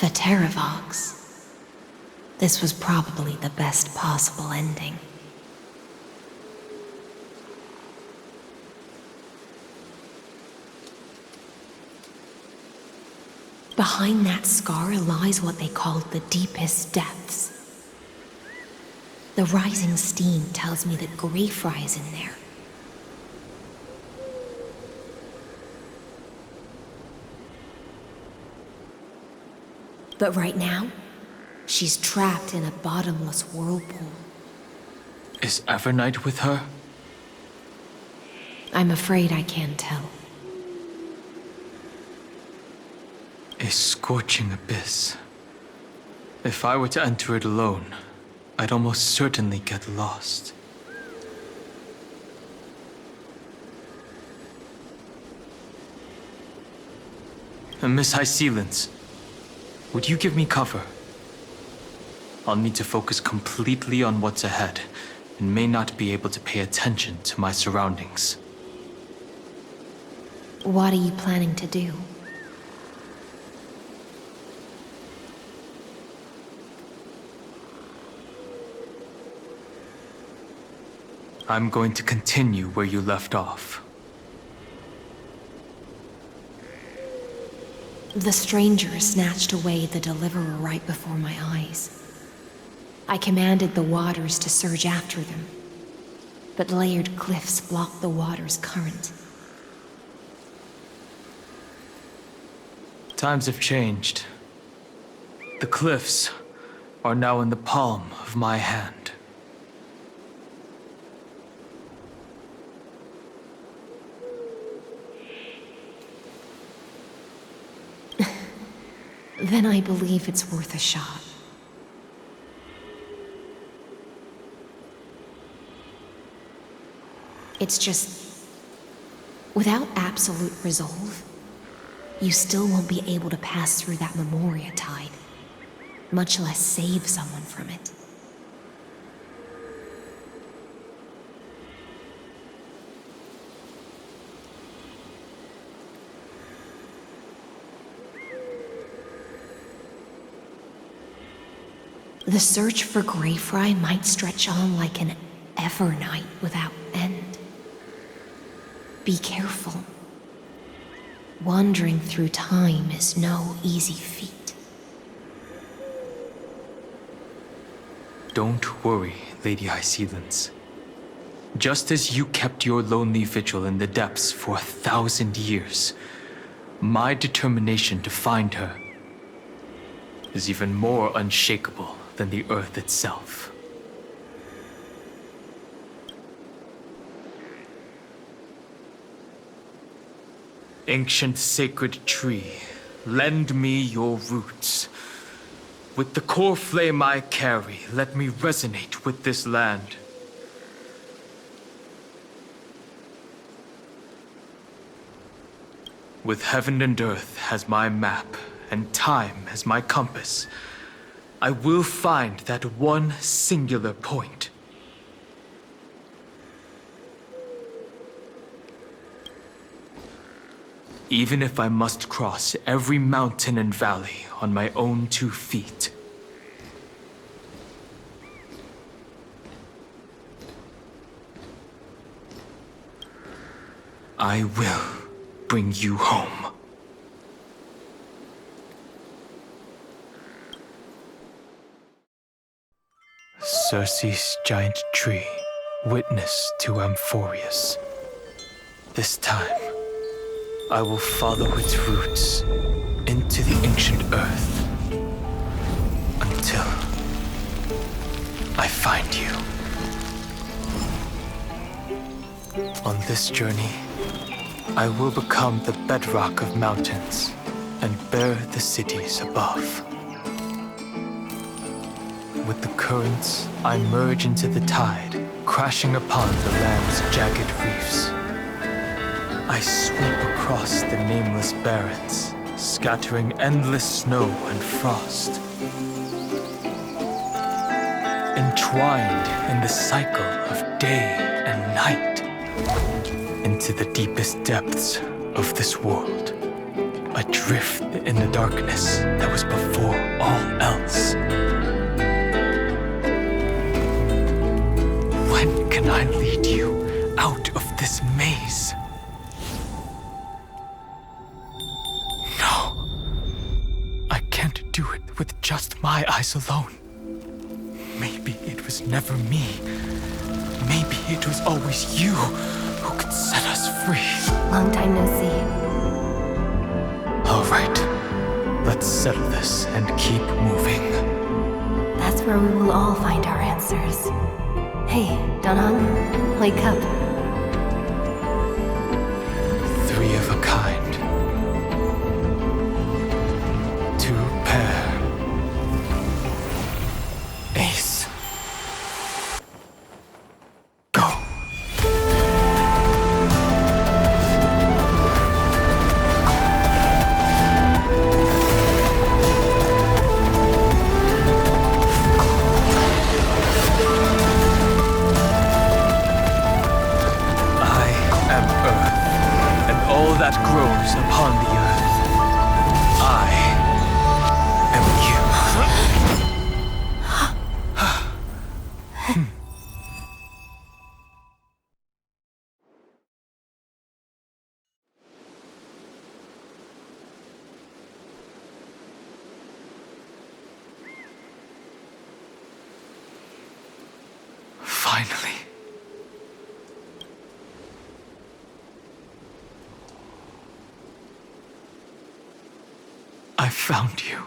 The Terravox. This was probably the best possible ending. Behind that scar lies what they called the deepest depths. The rising steam tells me that Greyfry is in there. But right now, she's trapped in a bottomless whirlpool. Is Evernight with her? I'm afraid I can't tell. A scorching abyss. If I were to enter it alone, I'd almost certainly get lost. Miss Hysilens, would you give me cover? I'll need to focus completely on what's ahead, and may not be able to pay attention to my surroundings. What are you planning to do? I'm going to continue where you left off. The stranger snatched away the deliverer right before my eyes. I commanded the waters to surge after them, but layered cliffs blocked the water's current. Times have changed. The cliffs are now in the palm of my hand. Then I believe it's worth a shot. It's just, without absolute resolve, you still won't be able to pass through that Memoria tide, much less save someone from it. The search for Greyfry might stretch on like an evernight without end. Be careful. Wandering through time is no easy feat. Don't worry, Lady Hysilens. Just as you kept your lonely vigil in the depths for 1,000 years, my determination to find her is even more unshakable than the earth itself. Ancient sacred tree, lend me your roots. With the core flame I carry, let me resonate with this land. With heaven and earth as my map, and time as my compass, I will find that one singular point. Even if I must cross every mountain and valley on my own 2 feet. I will bring you home. Circe's giant tree, witness to Amphorius. This time, I will follow its roots into the ancient earth until I find you. On this journey, I will become the bedrock of mountains and bear the cities above. With the currents, I merge into the tide, crashing upon the land's jagged reefs. I sweep across the nameless barrens, scattering endless snow and frost. Entwined in the cycle of day and night, into the deepest depths of this world, adrift in the darkness that was before all else. When can I lead you out of this maze? No. I can't do it with just my eyes alone. Maybe it was never me. Maybe it was always you who could set us free. Long time no see. All right. Let's settle this and keep moving. That's where we will all find our answers. Hey, Danhong, wake up. Three of a kind. Two pair. Ace. Go. That grows upon the earth. I am you. Finally. I found you.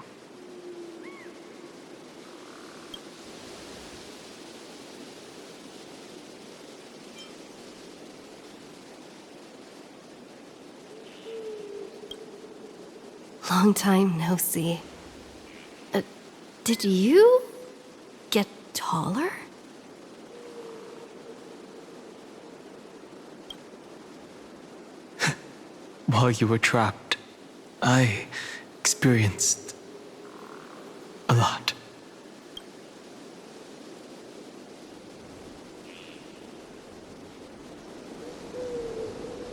Long time no see. Did you get taller? While you were trapped, I experienced a lot.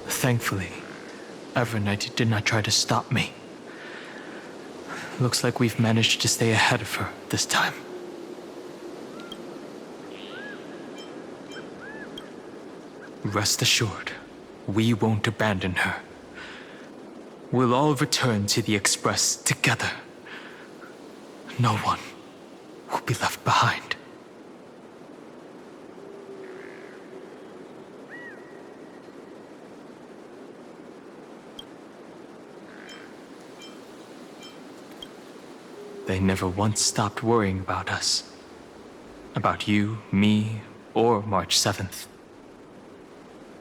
Thankfully, Evernight did not try to stop me. Looks like we've managed to stay ahead of her this time. Rest assured, we won't abandon her. We'll all return to the Express together. No one will be left behind. They never once stopped worrying about us. About you, me, or March 7th.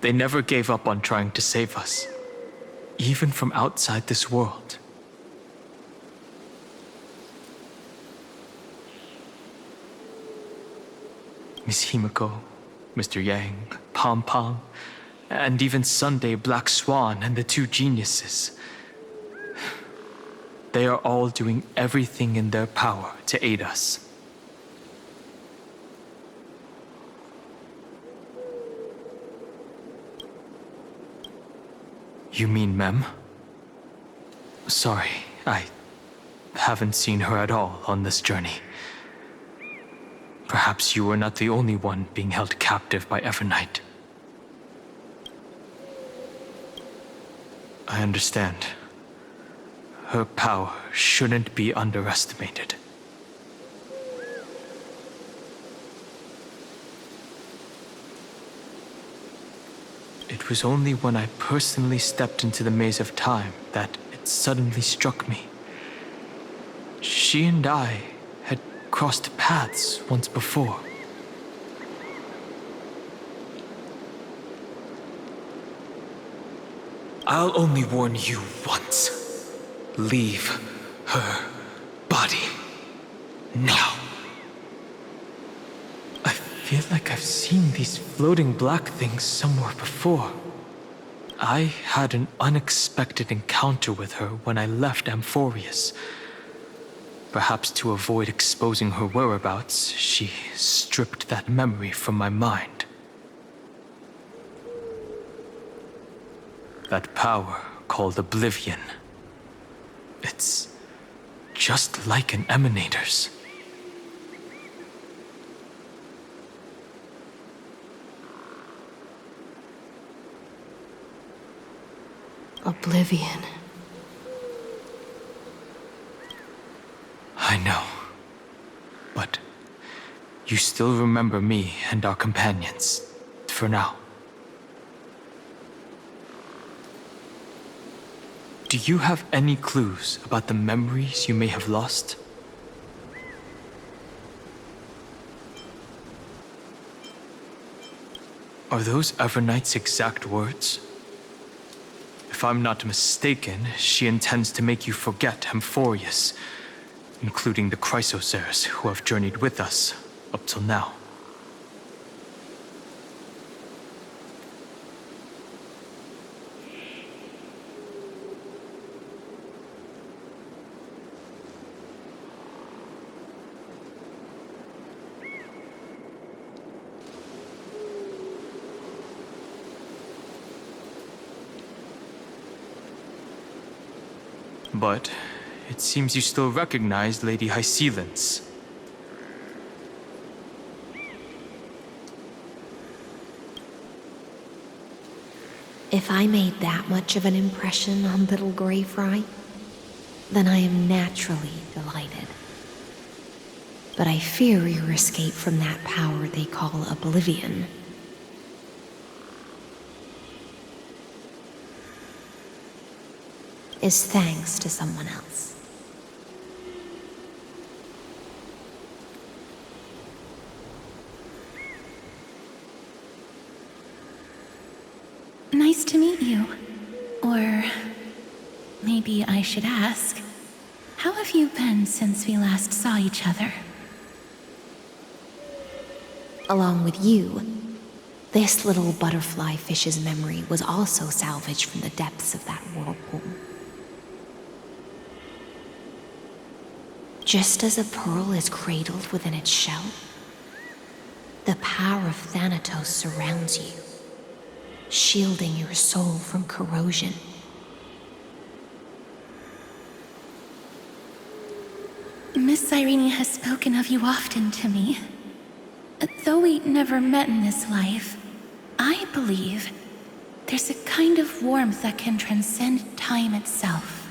They never gave up on trying to save us. Even from outside this world. Miss Himiko, Mr. Yang, Pom Pom, and even Sunday Black Swan and the two geniuses. They are all doing everything in their power to aid us. You mean Mem? Sorry, I haven't seen her at all on this journey. Perhaps you were not the only one being held captive by Evernight. I understand. Her power shouldn't be underestimated. It was only when I personally stepped into the maze of time that it suddenly struck me. She and I had crossed paths once before. I'll only warn you once. Leave her body now. I feel like I've seen these floating black things somewhere before. I had an unexpected encounter with her when I left Amphorius. Perhaps to avoid exposing her whereabouts, she stripped that memory from my mind. That power called oblivion. It's just like an emanator's. Oblivion. I know. But you still remember me and our companions, for now. Do you have any clues about the memories you may have lost? Are those Evernight's exact words? If I'm not mistaken, she intends to make you forget Amphorius, including the Chrysos Heirs who have journeyed with us up till now. But it seems you still recognize Lady Hysilens. If I made that much of an impression on little Grey Fry, then I am naturally delighted. But I fear your escape from that power they call Oblivion. Is thanks to someone else. Nice to meet you. Or maybe I should ask, how have you been since we last saw each other? Along with you, this little butterfly fish's memory was also salvaged from the depths of that whirlpool. Just as a pearl is cradled within its shell, the power of Thanatos surrounds you, shielding your soul from corrosion. Miss Irene has spoken of you often to me. Though we never met in this life, I believe there's a kind of warmth that can transcend time itself.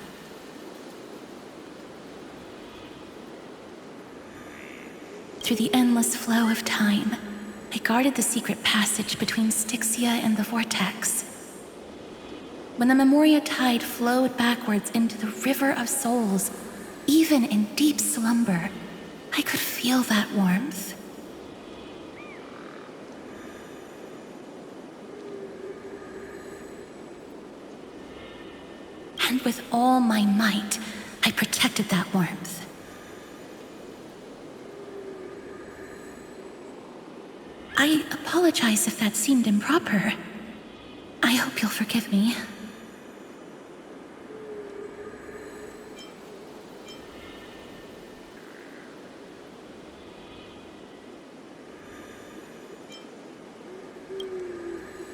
Through the endless flow of time, I guarded the secret passage between Styxia and the Vortex. When the Memoria tide flowed backwards into the River of Souls, even in deep slumber, I could feel that warmth. And with all my might, I protected that warmth. I apologize if that seemed improper. I hope you'll forgive me.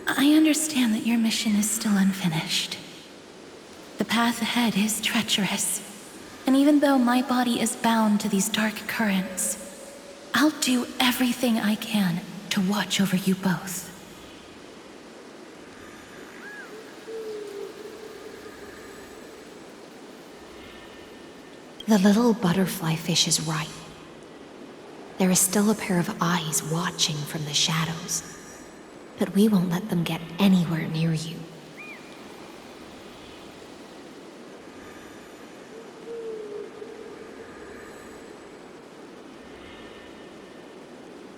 I understand that your mission is still unfinished. The path ahead is treacherous, and even though my body is bound to these dark currents, I'll do everything I can to watch over you both. The little butterfly fish is right. There is still a pair of eyes watching from the shadows, but we won't let them get anywhere near you.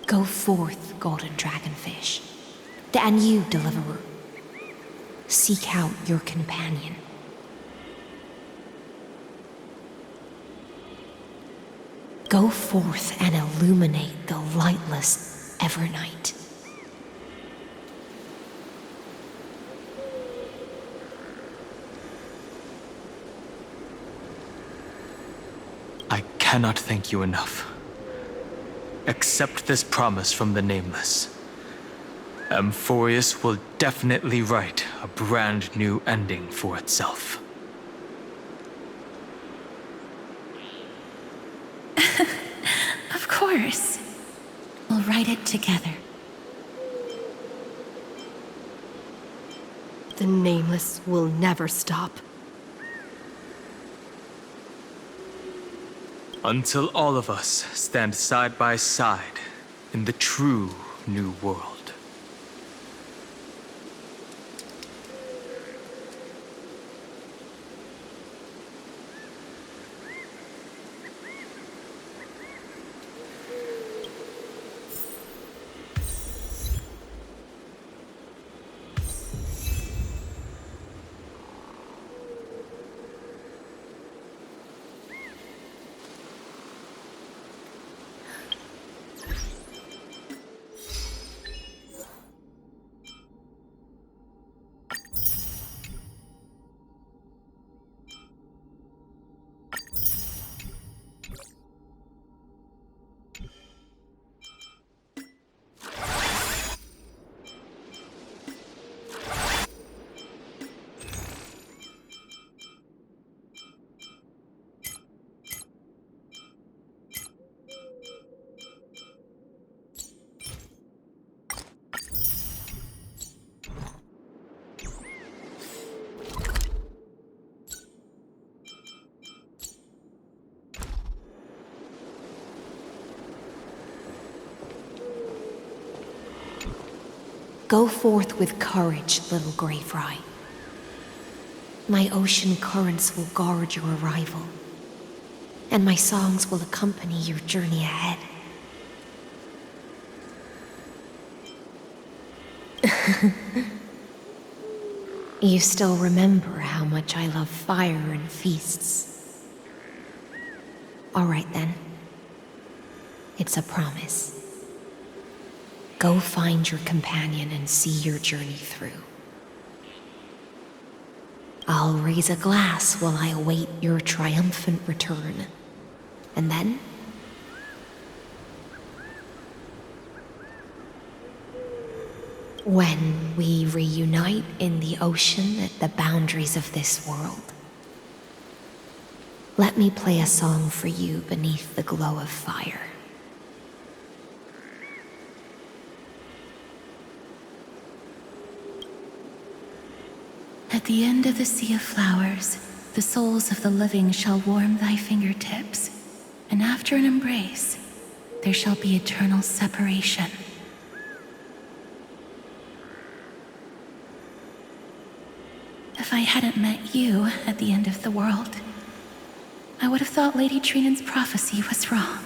Go forth, golden dragonfish, and you, deliverer. Seek out your companion. Go forth and illuminate the lightless Evernight. I cannot thank you enough. Accept this promise from the Nameless. Amphorius will definitely write a brand new ending for itself. fight it together. The Nameless will never stop. Until all of us stand side by side in the true New World. Go forth with courage, little Grey Fry. My ocean currents will guard your arrival, and my songs will accompany your journey ahead. You still remember how much I love fire and feasts. All right then. It's a promise. Go find your companion and see your journey through. I'll raise a glass while I await your triumphant return. And then? When we reunite in the ocean at the boundaries of this world, let me play a song for you beneath the glow of fire. At the end of the sea of flowers, the souls of the living shall warm thy fingertips, and after an embrace, there shall be eternal separation. If I hadn't met you at the end of the world, I would have thought Lady Trinan's prophecy was wrong.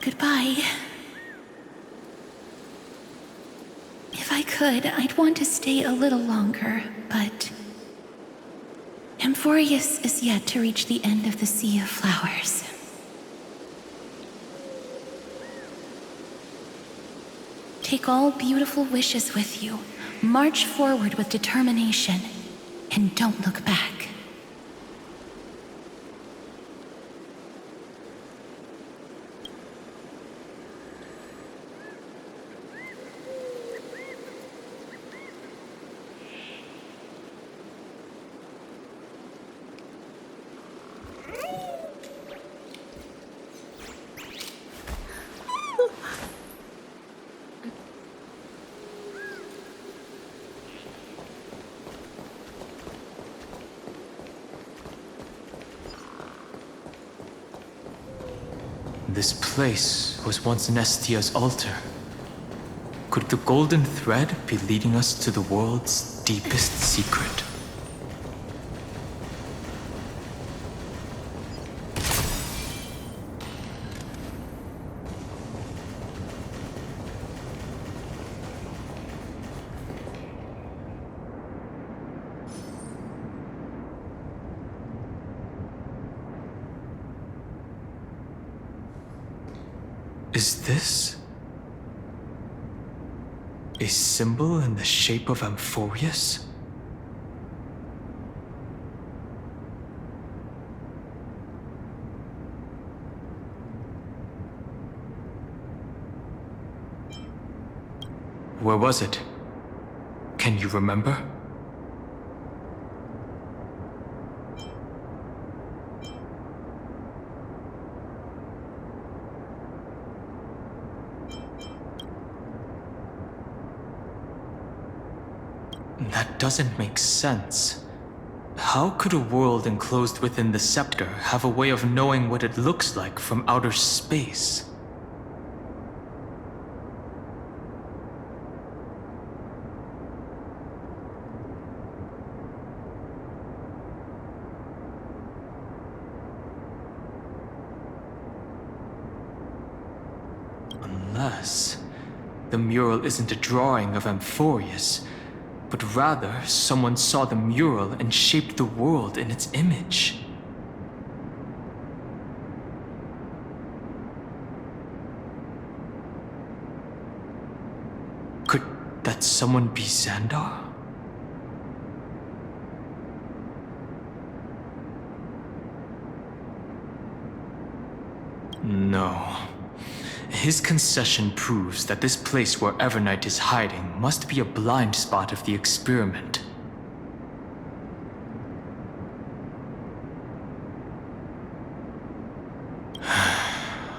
Goodbye. If I could, I'd want to stay a little longer, but Amphorius is yet to reach the end of the Sea of Flowers. Take all beautiful wishes with you, march forward with determination, and don't look back. This place was once Nestia's altar. Could the golden thread be leading us to the world's deepest secret? Is this a symbol in the shape of Amphorius? Where was it? Can you remember? That doesn't make sense. How could a world enclosed within the scepter have a way of knowing what it looks like from outer space? Unless the mural isn't a drawing of Amphorius, but rather someone saw the mural and shaped the world in its image. Could that someone be Xandar? No. His concession proves that this place where Evernight is hiding must be a blind spot of the experiment.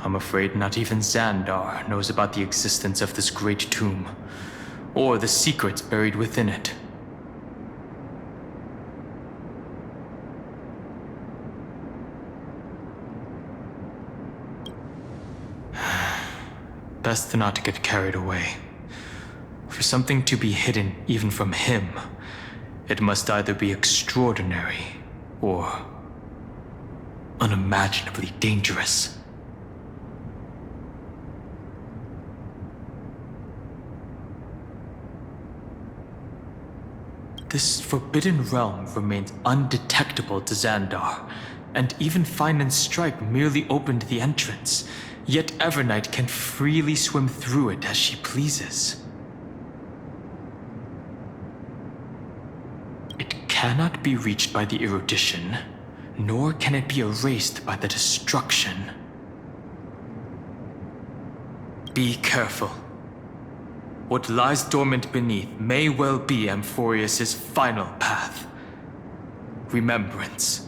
I'm afraid not even Xandar knows about the existence of this great tomb, or the secrets buried within it. Best not to get carried away. For something to be hidden even from him, it must either be extraordinary or unimaginably dangerous. This forbidden realm remains undetectable to Xandar, and even Fine and Stripe merely opened the entrance. Yet Evernight can freely swim through it as she pleases. It cannot be reached by the erudition, nor can it be erased by the destruction. Be careful. What lies dormant beneath may well be Amphorius' final path. Remembrance.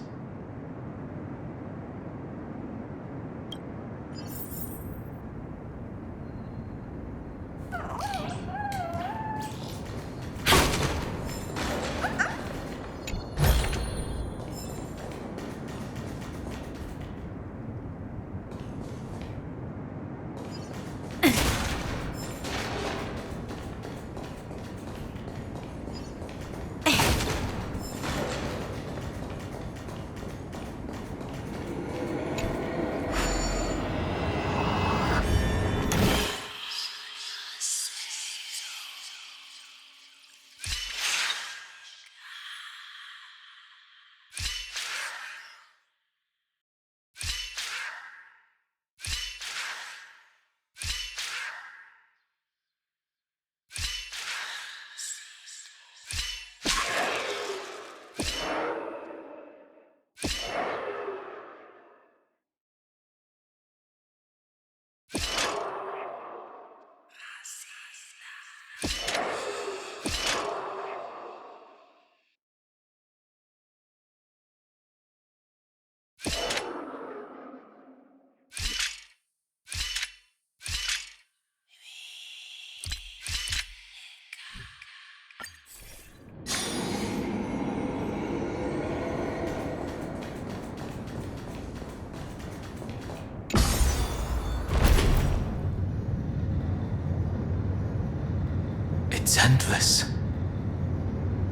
It's endless.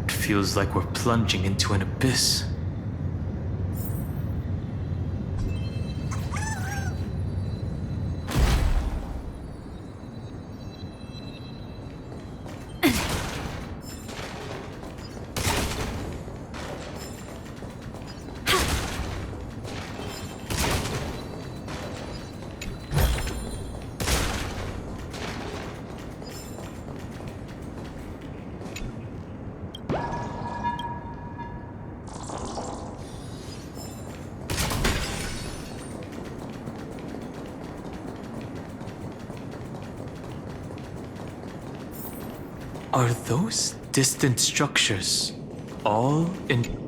It feels like we're plunging into an abyss. Are those distant structures all in...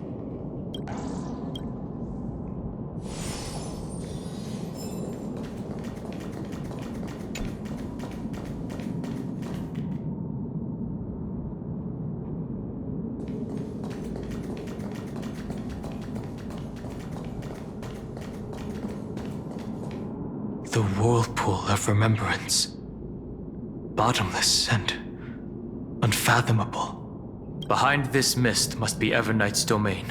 The whirlpool of remembrance. Bottomless and unfathomable. Behind this mist must be Everknight's domain.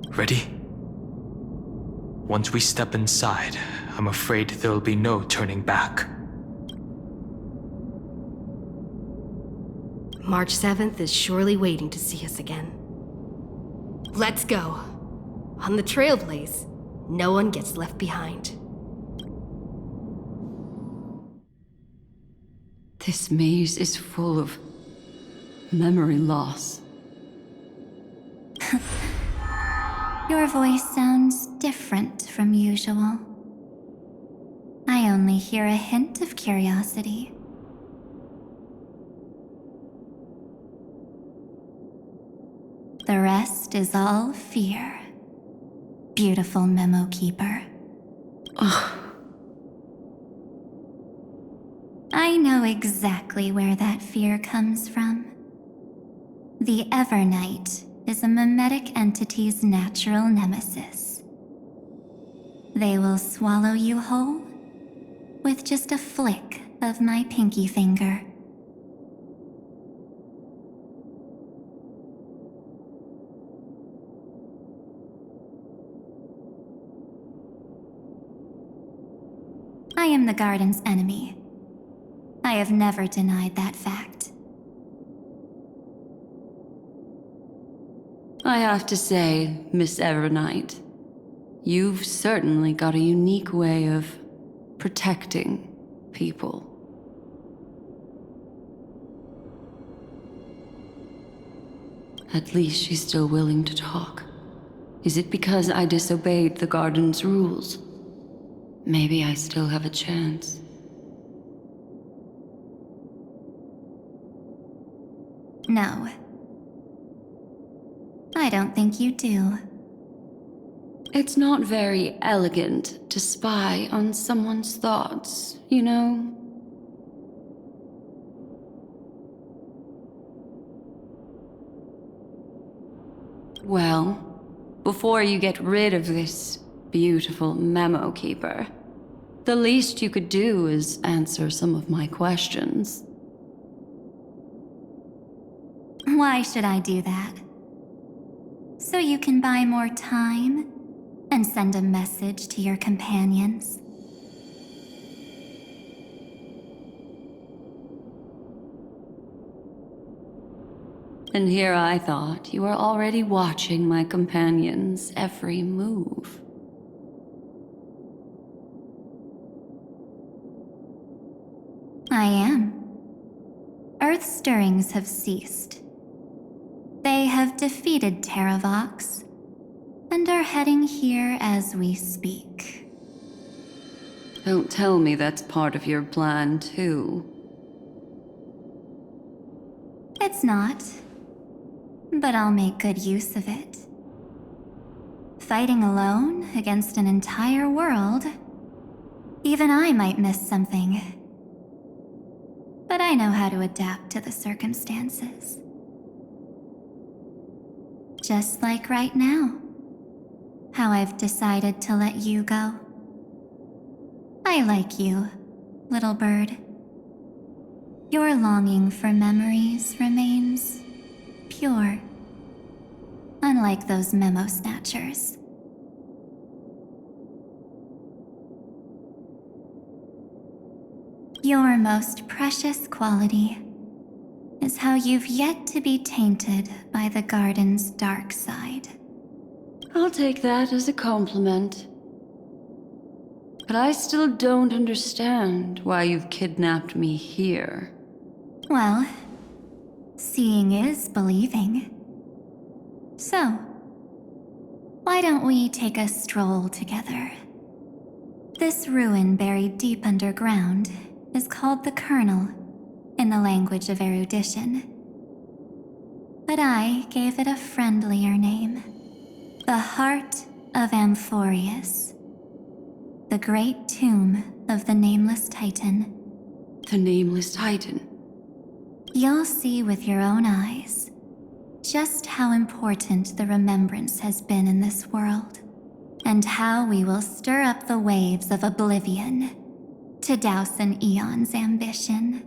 Ready? Once we step inside, I'm afraid there'll be no turning back. March 7th is surely waiting to see us again. Let's go. On the Trailblaze, no one gets left behind. This maze is full of memory loss. Your voice sounds different from usual. I only hear a hint of curiosity. The rest is all fear. Beautiful memo keeper. Ugh. I know exactly where that fear comes from. The Everknight is a mimetic entity's natural nemesis. They will swallow you whole with just a flick of my pinky finger. I am the Garden's enemy. I have never denied that fact. I have to say, Miss Everknight, you've certainly got a unique way of protecting people. At least she's still willing to talk. Is it because I disobeyed the Garden's rules? Maybe I still have a chance. No. I don't think you do. It's not very elegant to spy on someone's thoughts, you know? Well, before you get rid of this beautiful memo keeper, the least you could do is answer some of my questions. Why should I do that? So you can buy more time and send a message to your companions? And here I thought you were already watching my companions' every move. I am. Earth stirrings have ceased. They have defeated Terravox and are heading here as we speak. Don't tell me that's part of your plan, too. It's not, but I'll make good use of it. Fighting alone against an entire world, even I might miss something. But I know how to adapt to the circumstances. Just like right now, how I've decided to let you go. I like you, little bird. Your longing for memories remains pure, unlike those memo snatchers. Your most precious quality is how you've yet to be tainted by the Garden's dark side. I'll take that as a compliment. But I still don't understand why you've kidnapped me here. Well, seeing is believing. So, why don't we take a stroll together? This ruin buried deep underground is called the Kernel, in the language of erudition. But I gave it a friendlier name. The Heart of Amphorius. The great tomb of the Nameless Titan. The Nameless Titan. You'll see with your own eyes just how important the remembrance has been in this world. and how we will stir up the waves of oblivion to douse an eon's ambition.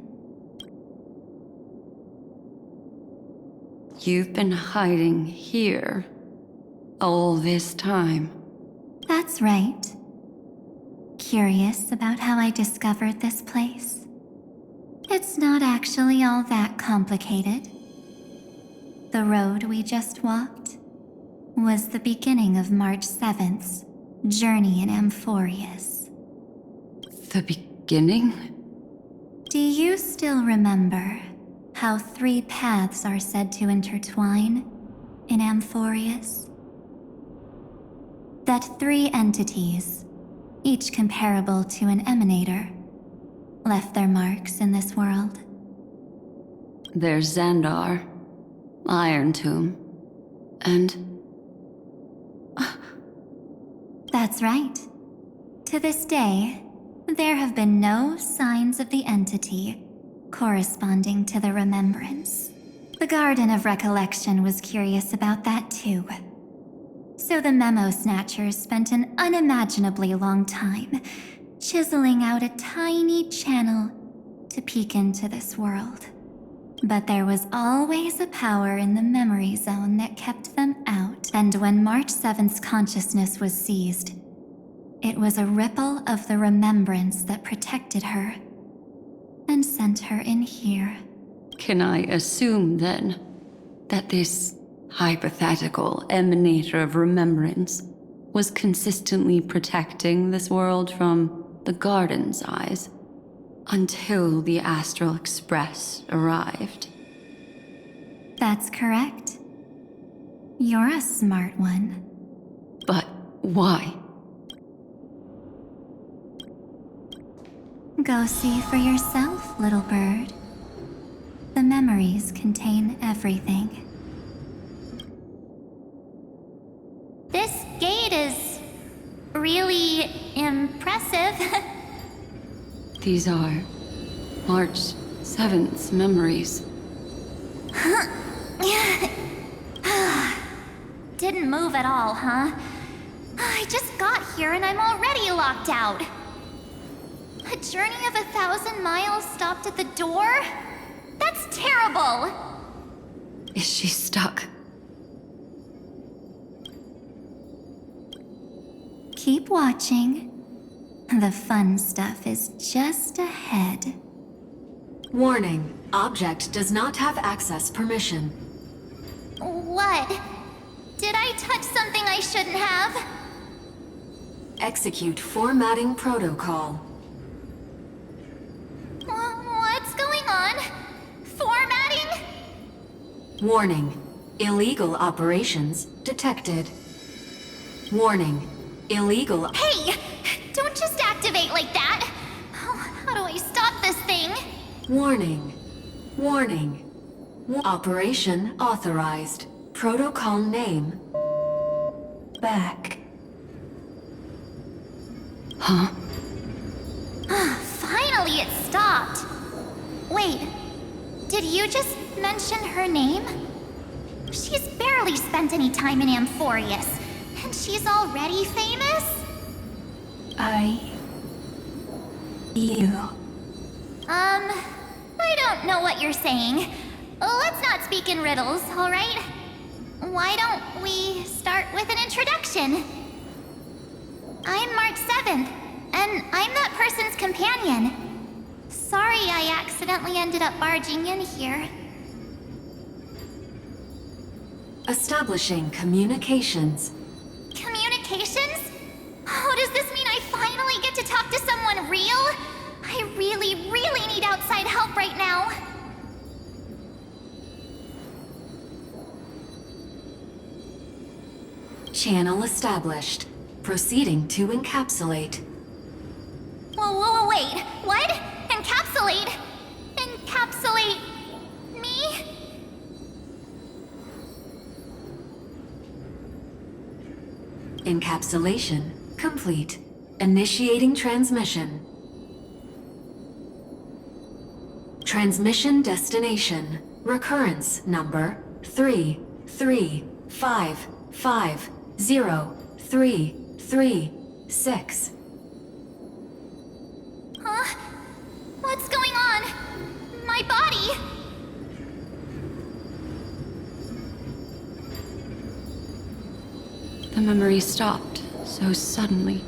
You've been hiding here all this time. That's right. Curious about how I discovered this place? It's not actually all that complicated. The road we just walked was the beginning of March 7th's journey in Amphorius. The beginning? Do you still remember how 3 paths are said to intertwine in Amphorius? That 3 entities, each comparable to an emanator, left their marks in this world. There's Xandar, Iron Tomb, and... That's right. To this day, there have been no signs of the entity corresponding to the remembrance. The Garden of Recollection was curious about that too. So the Memo Snatchers spent an unimaginably long time chiseling out a tiny channel to peek into this world. But there was always a power in the memory zone that kept them out, and when March 7th's consciousness was seized, it was a ripple of the remembrance that protected her and sent her in here. Can I assume, then, that this hypothetical emanator of remembrance was consistently protecting this world from the Garden's eyes until the Astral Express arrived? That's correct. You're a smart one. But why? Go see for yourself, little bird. The memories contain everything. This gate is really impressive. These are March 7th's memories. Didn't move at all, huh? I just got here and I'm already locked out. A journey of 1,000 miles stopped at the door? That's terrible! Is she stuck? Keep watching. The fun stuff is just ahead. Warning. Object does not have access permission. What? Did I touch something I shouldn't have? Execute formatting protocol. What's going on? Formatting? Warning. Illegal operations detected. Warning. Illegal... Hey! Don't just activate like that! How do I stop this thing? Warning. Warning. Operation authorized. Protocol name. Back. Huh? Finally it stopped! Wait, did you just mention her name? She's barely spent any time in Amphorius, and she's already famous? I don't know what you're saying. Let's not speak in riddles, alright? Why don't we start with an introduction? I'm March 7th, and I'm that person's companion. Sorry I accidentally ended up barging in here. Establishing communications. Communications? Oh, does this mean I finally get to talk to someone real? I really need outside help right now. Channel established. Proceeding to encapsulate. Whoa, wait. What? Encapsulate? Encapsulate me? Encapsulation complete. Initiating transmission. Transmission destination. Recurrence number 3355033. 3, 6. Huh? What's going on? My body! The memory stopped so suddenly.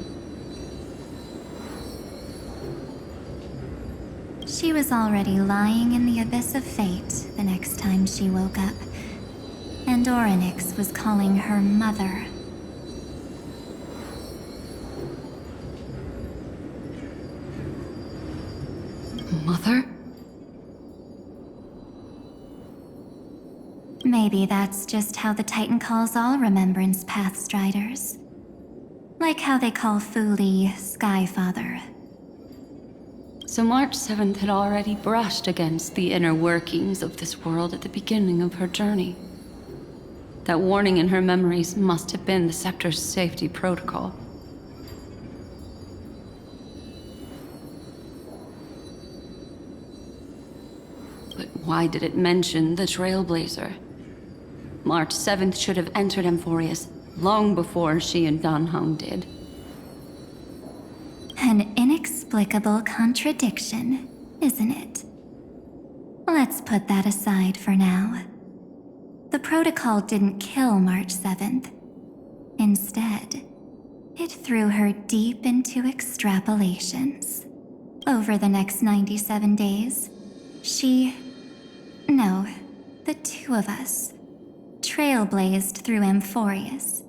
She was already lying in the abyss of fate the next time she woke up, and Orynyx was calling her mother. Mother? Maybe that's just how the Titan calls all Remembrance Pathstriders. Like how they call Fuli Skyfather. So March 7th had already brushed against the inner workings of this world at the beginning of her journey. That warning in her memories must have been the Scepter's safety protocol. But why did it mention the Trailblazer? March 7th should have entered Amphorius long before she and Dan Heng did. An inexplicable contradiction, isn't it? Let's put that aside for now. The protocol didn't kill March 7th. Instead, it threw her deep into extrapolations. Over the next 97 days, the two of us, trailblazed through Amphorius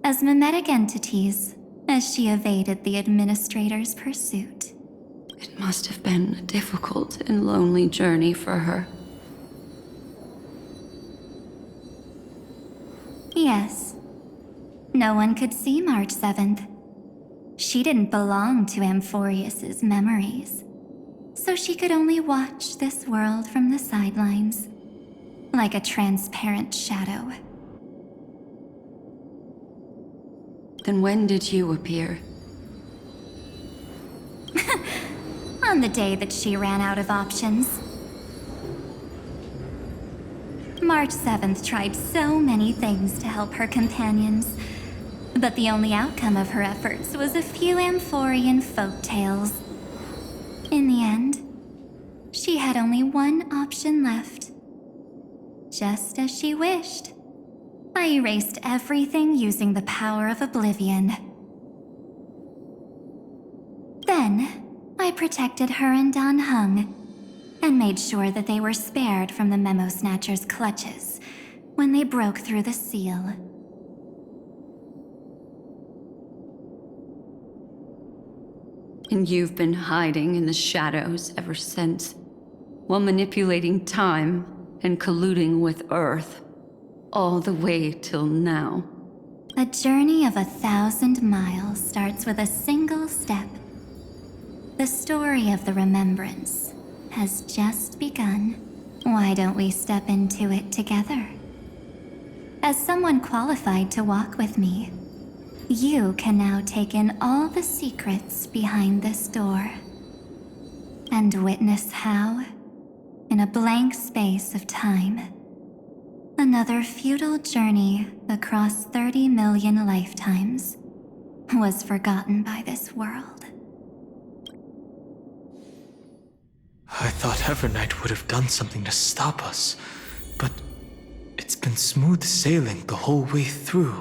as mimetic entities as she evaded the administrator's pursuit. It must have been a difficult and lonely journey for her. Yes. No one could see March 7th. She didn't belong to Amphorius's memories, so she could only watch this world from the sidelines, like a transparent shadow. Then when did you appear? On the day that she ran out of options. March 7th tried so many things to help her companions, but the only outcome of her efforts was a few Amphorian folktales. In the end, she had only one option left. Just as she wished, I erased everything using the power of oblivion. Then, I protected her and Dan Heng, and made sure that they were spared from the Memo Snatcher's clutches when they broke through the seal. And you've been hiding in the shadows ever since, while manipulating time and colluding with Earth, all the way till now. A journey of 1,000 miles starts with a single step. The story of the Remembrance has just begun. Why don't we step into it together? As someone qualified to walk with me, you can now take in all the secrets behind this door, and witness how, in a blank space of time, another futile journey across 30 million lifetimes was forgotten by this world. I thought Evernight would have done something to stop us, but it's been smooth sailing the whole way through.